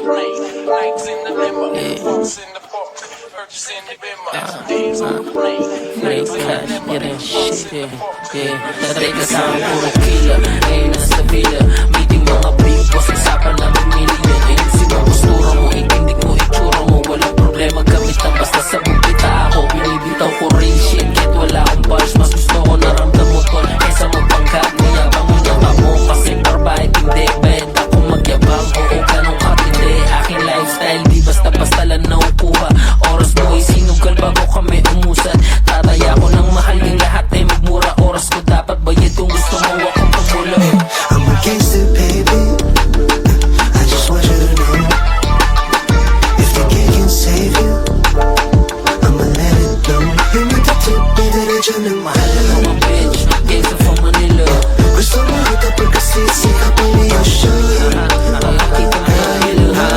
Natry kasama puro kila, ngayon nasa villa. Meeting mga big boss, usapan namin million. Ayun si mga postura mo, itindig mo, itsura mo. Walang problema, gamit ang basta sa bubita ako. Binibitaw ko rin shit, kahit wala akong bars. Mas gusto ko naramdam mo tol, kaysa magpangkat. Niyabang mo na mo, kasi parbait hindi. Bayad ako magyabang, oo ganong katindi. Aking lifestyle, di basta-basta lang naukuha. Oras mo ay sinugal bago kami umusad. Tataya ko ng mahal ng lahat ay magmura. Oras ko dapat bayad kung gusto mo akong pamulo. I'm a gangster, baby. I just want you to know, if the gig can save you, I'ma let it blow. Yung natatip, may diretso ng mahal. I'm a bitch, gangster from Manila. Gusto mo ito pagkasi, sikap mo niya siya. Makakita mo na nila.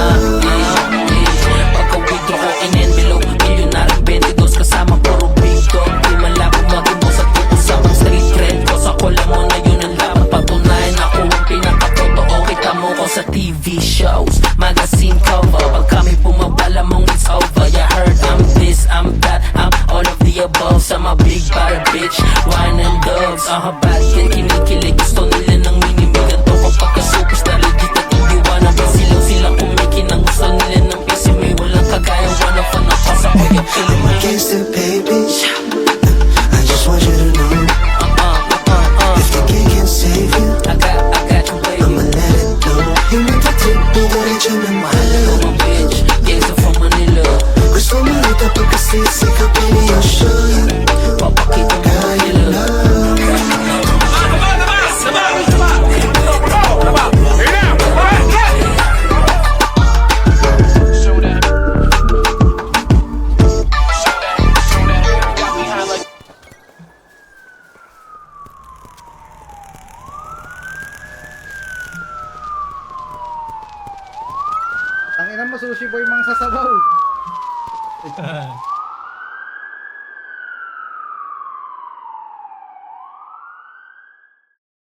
Pagka-withdraw ko in envelope, milyonary 22 kasama puro big dog. Di malabo mag-umbos at usapang street cred ko. Sa kola mo na yun ang laban, patunayan ako ang pinakatotoo. Kita mo ko sa TV shows, magazine cover. Pag kami bumabala mong it's over. You heard I'm this, I'm that, I'm all of the above. Sa mga big bad bitch, wine and doves. Bad kid, kinikilig, gusto nila ng minimigan to. Kapag ka-superstar, legit at hindi wannabe. Silang kumikinang gusto nila ng PC. May walang kagayang wanna fan ako sa kuya kilim. I'm a gangster, baby. I just want you to know, if the gig can save you, I got you baby. I'ma let it blow. Yung natatip, may diretso ng mahal. I'm a bitch, gangster from Manila. Gusto mo ito pagkasi, sikap mo niya siya. Papakita mo Manila. Tanginan mo, sushi boy, mga sasabaw.